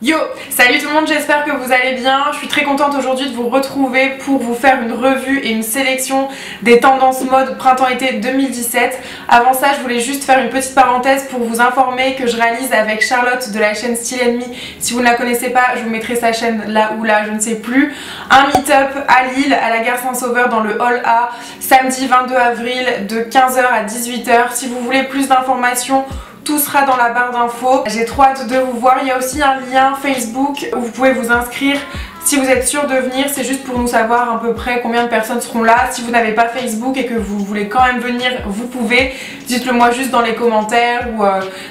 Yo! Salut tout le monde, j'espère que vous allez bien. Je suis très contente aujourd'hui de vous retrouver pour vous faire une revue et une sélection des tendances mode printemps-été 2017. Avant ça, je voulais juste faire une petite parenthèse pour vous informer que je réalise avec Charlotte de la chaîne Style & Me. Si vous ne la connaissez pas, je vous mettrai sa chaîne là ou là, je ne sais plus. Un meet-up à Lille, à la gare Saint-Sauveur dans le Hall A, samedi 22 avril de 15h à 18h. Si vous voulez plus d'informations, tout sera dans la barre d'infos. J'ai trop hâte de vous voir. Il y a aussi un lien Facebook où vous pouvez vous inscrire. Si vous êtes sûr de venir, c'est juste pour nous savoir à peu près combien de personnes seront là. Si vous n'avez pas Facebook et que vous voulez quand même venir, vous pouvez. Dites-le moi juste dans les commentaires ou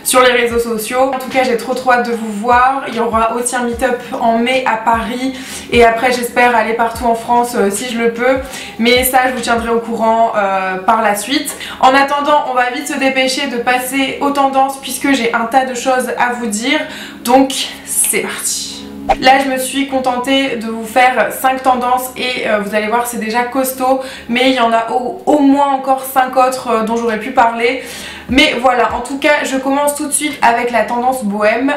sur les réseaux sociaux. En tout cas, j'ai trop hâte de vous voir. Il y aura aussi un meet-up en mai à Paris. Et après, j'espère aller partout en France si je le peux. Mais ça, je vous tiendrai au courant par la suite. En attendant, on va vite se dépêcher de passer aux tendances puisque j'ai un tas de choses à vous dire. Donc, c'est parti. Là je me suis contentée de vous faire 5 tendances et vous allez voir c'est déjà costaud, mais il y en a au moins encore 5 autres dont j'aurais pu parler. Mais voilà, en tout cas je commence tout de suite avec la tendance bohème.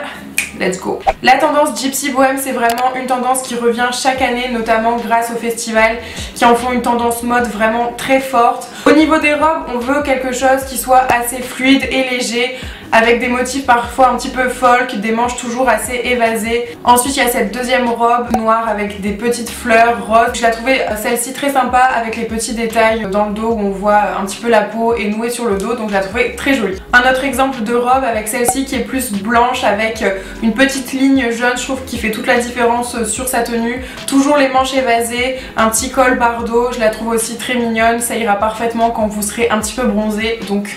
Let's go. La tendance Gypsy Bohème, c'est vraiment une tendance qui revient chaque année, notamment grâce aux festivals qui en font une tendance mode vraiment très forte. Au niveau des robes, on veut quelque chose qui soit assez fluide et léger, avec des motifs parfois un petit peu folk, des manches toujours assez évasées. Ensuite il y a cette deuxième robe noire avec des petites fleurs roses. Je la trouvais celle-ci très sympa avec les petits détails dans le dos où on voit un petit peu la peau et nouée sur le dos, donc je la trouvais très jolie. Un autre exemple de robe avec celle-ci qui est plus blanche avec une petite ligne jaune, je trouve qui fait toute la différence sur sa tenue. Toujours les manches évasées, un petit col bardeau, je la trouve aussi très mignonne, ça ira parfaitement quand vous serez un petit peu bronzé, donc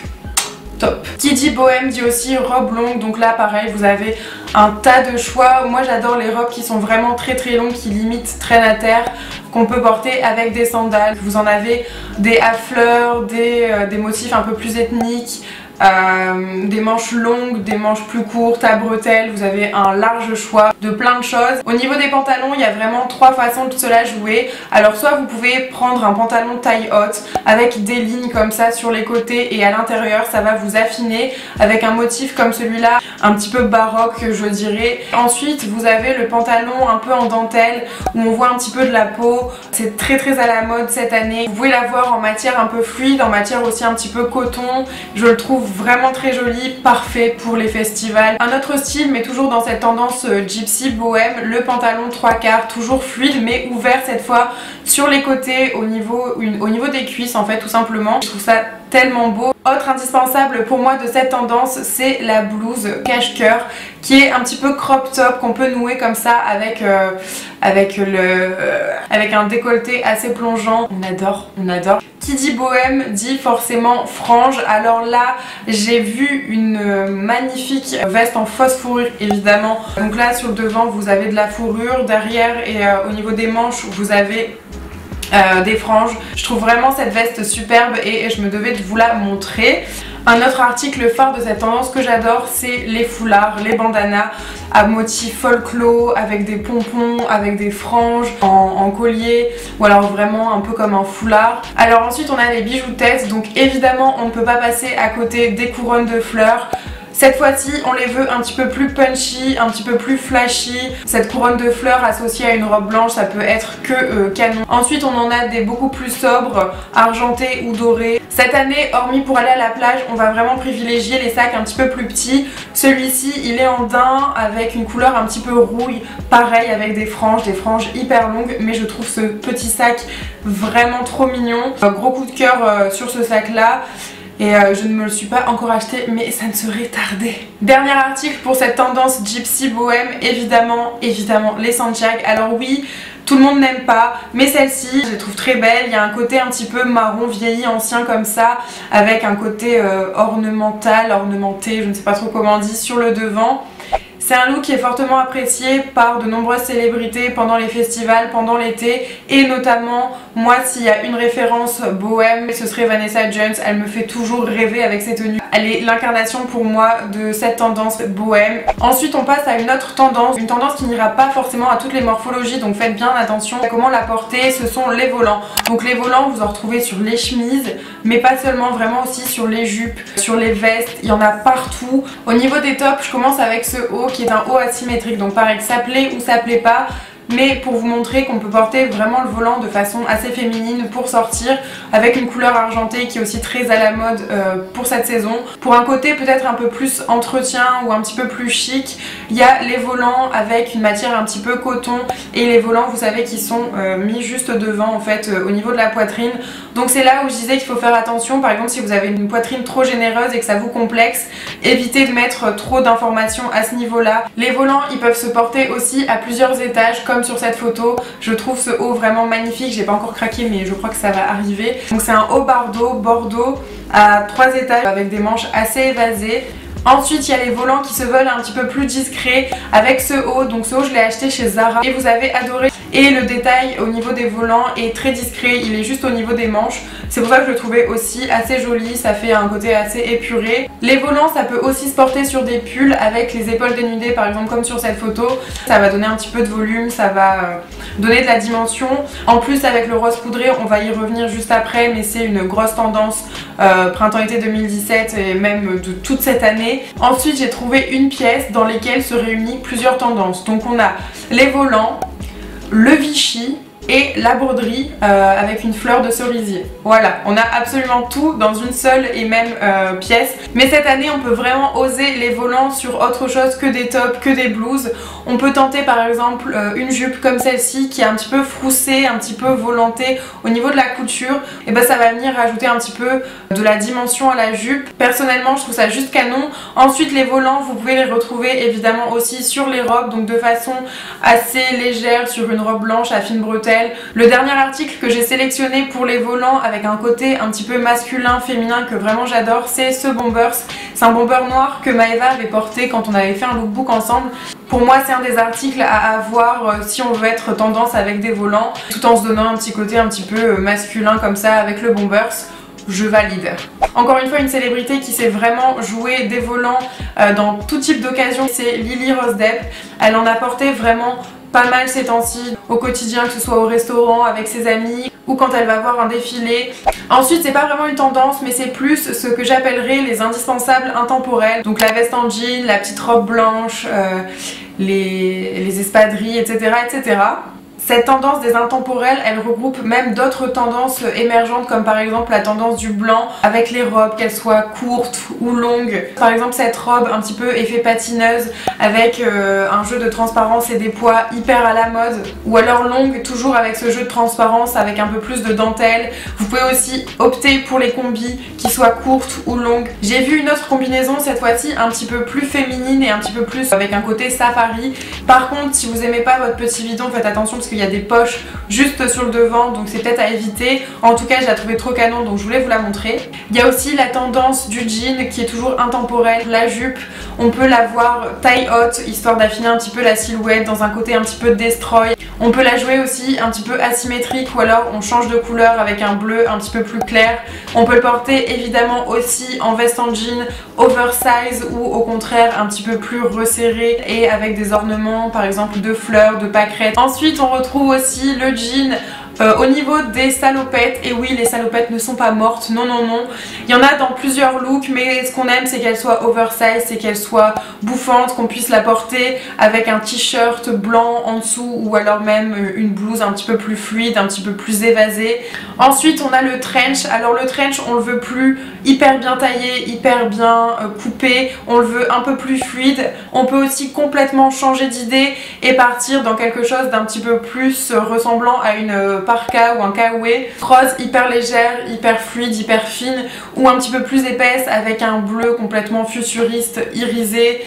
top. Qui dit bohème dit aussi robe longue, donc là pareil vous avez un tas de choix. Moi j'adore les robes qui sont vraiment très longues, qui limite traînent à terre, qu'on peut porter avec des sandales. Vous en avez des à fleurs, des motifs un peu plus ethniques, des manches longues, des manches plus courtes, à bretelles. Vous avez un large choix de plein de choses. Au niveau des pantalons, il y a vraiment 3 façons de se la jouer. Alors soit vous pouvez prendre un pantalon taille haute avec des lignes comme ça sur les côtés et à l'intérieur ça va vous affiner avec un motif comme celui-là, un petit peu baroque je dirais. Ensuite vous avez le pantalon un peu en dentelle où on voit un petit peu de la peau. C'est très à la mode cette année. Vous pouvez l'avoir en matière un peu fluide, en matière aussi un petit peu coton. Je le trouve vraiment très joli, parfait pour les festivals. Un autre style mais toujours dans cette tendance gypsy bohème, le pantalon 3/4, toujours fluide mais ouvert cette fois sur les côtés au niveau des cuisses en fait tout simplement. Je trouve ça tellement beau. Autre indispensable pour moi de cette tendance, c'est la blouse cache-cœur qui est un petit peu crop top qu'on peut nouer comme ça avec un décolleté assez plongeant. On adore, on adore. Qui dit bohème dit forcément frange. Alors là j'ai vu une magnifique veste en fausse fourrure évidemment. Donc là sur le devant vous avez de la fourrure, derrière et au niveau des manches vous avez des franges. Je trouve vraiment cette veste superbe et je me devais de vous la montrer. Un autre article phare de cette tendance que j'adore, c'est les foulards, les bandanas à motif folklore avec des pompons, avec des franges en collier ou alors vraiment un peu comme un foulard. Alors ensuite on a les bijoux de tête, donc évidemment on ne peut pas passer à côté des couronnes de fleurs. Cette fois-ci, on les veut un petit peu plus punchy, un petit peu plus flashy. Cette couronne de fleurs associée à une robe blanche, ça peut être que canon. Ensuite, on en a des beaucoup plus sobres, argentés ou dorés. Cette année, hormis pour aller à la plage, on va vraiment privilégier les sacs un petit peu plus petits. Celui-ci, il est en daim avec une couleur un petit peu rouille. Pareil avec des franges hyper longues. Mais je trouve ce petit sac vraiment trop mignon. Gros coup de cœur sur ce sac-là. Et je ne me le suis pas encore acheté mais ça ne serait tardé. Dernier article pour cette tendance gypsy bohème, évidemment les Santiago. Alors oui, tout le monde n'aime pas, mais celle-ci je la trouve très belle. Il y a un côté un petit peu marron vieilli ancien comme ça, avec un côté ornementé, je ne sais pas trop comment on dit, sur le devant. C'est un look qui est fortement apprécié par de nombreuses célébrités pendant les festivals, pendant l'été, et notamment moi s'il y a une référence bohème ce serait Vanessa Hudgens. Elle me fait toujours rêver avec ses tenues Elle est l'incarnation pour moi de cette tendance bohème. Ensuite on passe à une autre tendance, une tendance qui n'ira pas forcément à toutes les morphologies, donc faites bien attention à comment la porter. Ce sont les volants. Donc les volants vous en retrouvez sur les chemises, mais pas seulement, vraiment aussi sur les jupes, sur les vestes, il y en a partout. Au niveau des tops, je commence avec ce haut qui est un haut asymétrique, donc pareil que ça plaît ou ça plaît pas, mais pour vous montrer qu'on peut porter vraiment le volant de façon assez féminine pour sortir, avec une couleur argentée qui est aussi très à la mode pour cette saison. Pour un côté peut-être un peu plus entretien ou un petit peu plus chic, il y a les volants avec une matière un petit peu coton, et les volants vous savez qui sont mis juste devant en fait au niveau de la poitrine. Donc c'est là où je disais qu'il faut faire attention. Par exemple si vous avez une poitrine trop généreuse et que ça vous complexe, évitez de mettre trop d'informations à ce niveau là. Les volants ils peuvent se porter aussi à plusieurs étages comme sur cette photo. Je trouve ce haut vraiment magnifique, j'ai pas encore craqué mais je crois que ça va arriver. Donc c'est un haut bordeaux à 3 étages avec des manches assez évasées. Ensuite il y a les volants qui se veulent un petit peu plus discrets avec ce haut. Donc ce haut je l'ai acheté chez Zara et vous avez adoré. Et le détail au niveau des volants est très discret, il est juste au niveau des manches. C'est pour ça que je le trouvais aussi assez joli, ça fait un côté assez épuré. Les volants ça peut aussi se porter sur des pulls avec les épaules dénudées par exemple comme sur cette photo. Ça va donner un petit peu de volume, ça va donner de la dimension. En plus avec le rose poudré, on va y revenir juste après, mais c'est une grosse tendance printemps-été 2017 et même de toute cette année. Ensuite j'ai trouvé une pièce dans laquelle se réunissent plusieurs tendances. Donc on a les volants, le Vichy et la broderie avec une fleur de cerisier. Voilà, on a absolument tout dans une seule et même pièce. Mais cette année on peut vraiment oser les volants sur autre chose que des tops, que des blouses. On peut tenter par exemple une jupe comme celle-ci qui est un petit peu froussée, un petit peu volantée au niveau de la couture. Et ben ça va venir rajouter un petit peu de la dimension à la jupe. Personnellement je trouve ça juste canon. Ensuite les volants vous pouvez les retrouver évidemment aussi sur les robes, donc de façon assez légère sur une robe blanche à fine bretelle. Le dernier article que j'ai sélectionné pour les volants avec un côté un petit peu masculin, féminin que vraiment j'adore, c'est ce bomber. C'est un bomber noir que Maeva avait porté quand on avait fait un lookbook ensemble. Pour moi c'est un des articles à avoir si on veut être tendance avec des volants tout en se donnant un petit côté un petit peu masculin comme ça avec le bomber. Je valide. Encore une fois une célébrité qui sait vraiment jouer des volants dans tout type d'occasion, c'est Lily Rose Depp. Elle en a porté vraiment pas mal ces temps-ci au quotidien, que ce soit au restaurant avec ses amis ou quand elle va voir un défilé. Ensuite c'est pas vraiment une tendance mais c'est plus ce que j'appellerais les indispensables intemporels. Donc la veste en jean, la petite robe blanche, les espadrilles etc. etc. Cette tendance des intemporels, elle regroupe même d'autres tendances émergentes comme par exemple la tendance du blanc avec les robes, qu'elles soient courtes ou longues. Par exemple cette robe un petit peu effet patineuse avec un jeu de transparence et des poids hyper à la mode, ou alors longue toujours avec ce jeu de transparence avec un peu plus de dentelle. Vous pouvez aussi opter pour les combis qui soient courtes ou longues. J'ai vu une autre combinaison cette fois-ci un petit peu plus féminine et un petit peu plus avec un côté safari. Par contre si vous aimez pas votre petit bidon, faites attention parce qu'il y a des poches juste sur le devant, donc c'est peut-être à éviter. En tout cas je la trouvais trop canon donc je voulais vous la montrer. Il y a aussi la tendance du jean qui est toujours intemporelle. La jupe on peut la voir taille haute histoire d'affiner un petit peu la silhouette dans un côté un petit peu destroy. On peut la jouer aussi un petit peu asymétrique ou alors on change de couleur avec un bleu un petit peu plus clair. On peut le porter évidemment aussi en veste en jean oversize ou au contraire un petit peu plus resserré et avec des ornements par exemple de fleurs, de pâquerettes. Ensuite on retrouve aussi le jean au niveau des salopettes. Et oui les salopettes ne sont pas mortes, non non non. Il y en a dans plusieurs looks mais ce qu'on aime c'est qu'elles soient oversize, c'est qu'elles soient bouffantes, qu'on puisse la porter avec un t-shirt blanc en dessous ou alors même une blouse un petit peu plus fluide, un petit peu plus évasée. Ensuite on a le trench. Alors le trench on le veut plus hyper bien taillé, hyper bien coupé, on le veut un peu plus fluide. On peut aussi complètement changer d'idée et partir dans quelque chose d'un petit peu plus ressemblant à une parka ou un kawaii rose hyper légère, hyper fluide, hyper fine ou un petit peu plus épaisse avec un bleu complètement futuriste, irisé.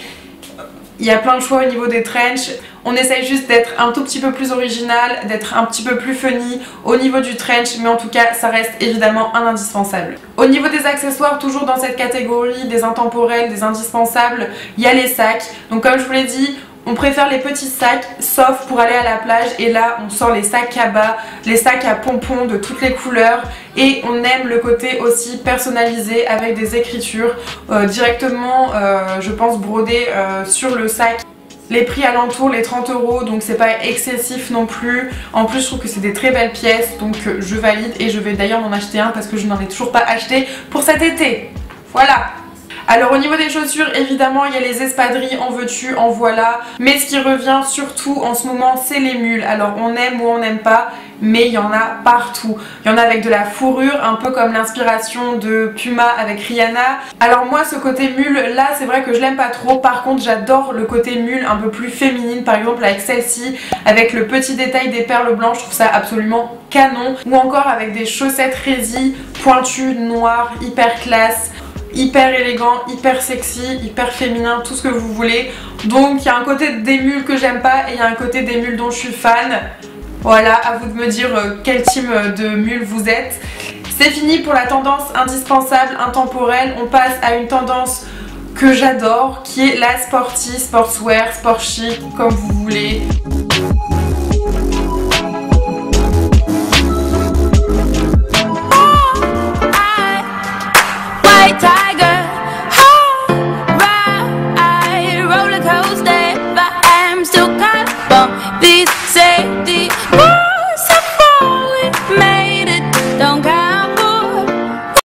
Il y a plein de choix au niveau des trench. On essaye juste d'être un tout petit peu plus original, d'être un petit peu plus funny au niveau du trench, mais en tout cas ça reste évidemment un indispensable. Au niveau des accessoires, toujours dans cette catégorie des intemporels, des indispensables, il y a les sacs. Donc comme je vous l'ai dit, On préfère les petits sacs, sauf pour aller à la plage, et là on sort les sacs à bas, les sacs à pompons de toutes les couleurs, et on aime le côté aussi personnalisé avec des écritures directement je pense brodées sur le sac. Les prix alentour les 30 €, donc c'est pas excessif non plus. En plus je trouve que c'est des très belles pièces, donc je valide, et je vais d'ailleurs m'en acheter un parce que je n'en ai toujours pas acheté pour cet été. Voilà. Alors au niveau des chaussures, évidemment il y a les espadrilles, en veux-tu, en voilà. Mais ce qui revient surtout en ce moment, c'est les mules. Alors on aime ou on n'aime pas, mais il y en a partout. Il y en a avec de la fourrure, un peu comme l'inspiration de Puma avec Rihanna. Alors moi ce côté mule là, c'est vrai que je l'aime pas trop. Par contre j'adore le côté mule un peu plus féminine, par exemple avec celle-ci, avec le petit détail des perles blanches, je trouve ça absolument canon. Ou encore avec des chaussettes résille pointues, noires, hyper classe, hyper élégant, hyper sexy, hyper féminin, tout ce que vous voulez. Donc il y a un côté des mules que j'aime pas et il y a un côté des mules dont je suis fan. Voilà, à vous de me dire quel team de mules vous êtes. C'est fini pour la tendance indispensable, intemporelle. On passe à une tendance que j'adore, qui est la sporty, sportswear, sport chic, comme vous voulez. Tiger, ride roller coaster, but I'm still caught on these safety.